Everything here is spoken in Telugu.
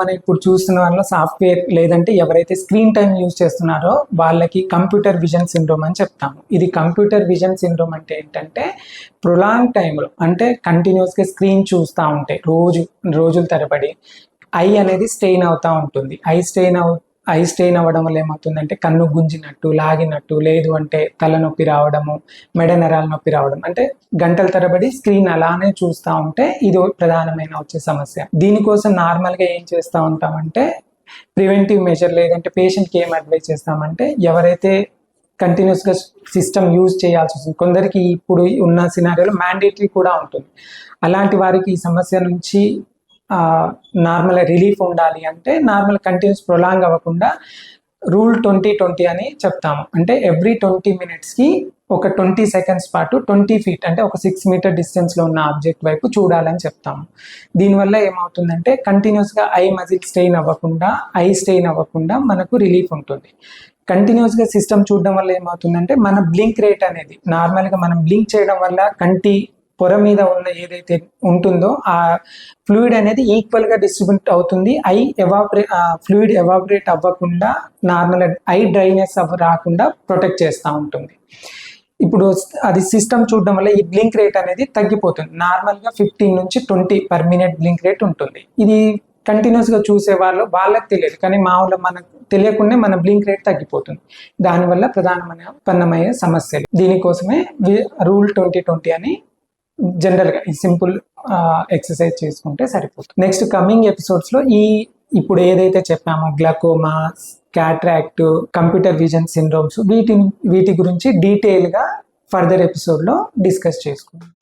మనం ఇప్పుడు చూస్తున్న వాళ్ళ సాఫ్ట్వేర్ లేదంటే ఎవరైతే స్క్రీన్ టైం యూజ్ చేస్తున్నారో వాళ్ళకి కంప్యూటర్ విజన్ సిండ్రోమ్ అని చెప్తాము. ఇది కంప్యూటర్ విజన్ సిండ్రోమ్ అంటే ఏంటంటే ప్రొలాంగ్ టైంలో అంటే కంటిన్యూస్గా స్క్రీన్ చూస్తూ ఉంటే రోజుల తరబడి ఐ అనేది స్ట్రెయిన్ అవుతూ ఉంటుంది. ఐ స్ట్రెయిన్ అవ్వడం వల్ల ఏమవుతుందంటే కన్ను గుంజినట్టు, లాగినట్టు, లేదు అంటే తలనొప్పి రావడము, మెడ నరాల నొప్పి రావడం, అంటే గంటల తరబడి స్క్రీన్ అలానే చూస్తూ ఉంటే ఇది ప్రధానమైన వచ్చే సమస్య. దీనికోసం నార్మల్గా ఏం చేస్తూ ఉంటామంటే ప్రివెంటివ్ మెజర్ లేదంటే పేషెంట్కి ఏం అడ్వైజ్ చేస్తామంటే ఎవరైతే కంటిన్యూస్గా సిస్టమ్ యూజ్ చేయాల్సి వస్తుంది, కొందరికి ఇప్పుడు ఉన్న సినారియోలో మ్యాండేటరీ కూడా ఉంటుంది. అలాంటి వారికి ఈ సమస్య నుంచి నార్మల్ రిలీఫ్ ఉండాలి అంటే నార్మల్ కంటిన్యూస్ ప్రొలాంగ్ అవ్వకుండా రూల్ 20-20 అని చెప్తాము. అంటే ఎవ్రీ 20 minutesకి ఒక 20 seconds పాటు 20 feet అంటే ఒక 6 meter డిస్టెన్స్లో ఉన్న ఆబ్జెక్ట్ వైపు చూడాలని చెప్తాము. దీనివల్ల ఏమవుతుందంటే కంటిన్యూస్గా ఐ స్ట్రెయిన్ అవ్వకుండా మనకు రిలీఫ్ ఉంటుంది. కంటిన్యూస్గా సిస్టమ్ చూడడం వల్ల ఏమవుతుందంటే మన బ్లింక్ రేట్ అనేది నార్మల్గా మనం బ్లింక్ చేయడం వల్ల కంటి పొర మీద ఉన్న ఏదైతే ఉంటుందో ఆ ఫ్లూయిడ్ అనేది ఈక్వల్గా డిస్ట్రిబ్యూట్ అవుతుంది. ఫ్లూయిడ్ ఎవాపరేట్ అవ్వకుండా నార్మల్ ఐ డ్రైనెస్ రాకుండా ప్రొటెక్ట్ చేస్తూ ఉంటుంది. ఇప్పుడు అది సిస్టమ్ చూడడం వల్ల ఈ బ్లింక్ రేట్ అనేది తగ్గిపోతుంది. నార్మల్గా 15 నుంచి 20 per minute బ్లింక్ రేట్ ఉంటుంది. ఇది కంటిన్యూస్గా చూసే వాళ్ళకి తెలియదు, కానీ మనకు తెలియకుండా మన బ్లింక్ రేట్ తగ్గిపోతుంది. దానివల్ల ప్రధానమైన సమస్యలు. దీనికోసమే రూల్ 20-20 అని జనరల్గా ఈ సింపుల్ ఎక్సర్సైజ్ చేసుకుంటే సరిపోతుంది. నెక్స్ట్ కమింగ్ ఎపిసోడ్స్లో ఇప్పుడు ఏదైతే చెప్పామో glaucoma, cataract, computer vision syndromes వీటి గురించి డీటెయిల్గా ఫర్దర్ ఎపిసోడ్లో డిస్కస్ చేసుకుందాం.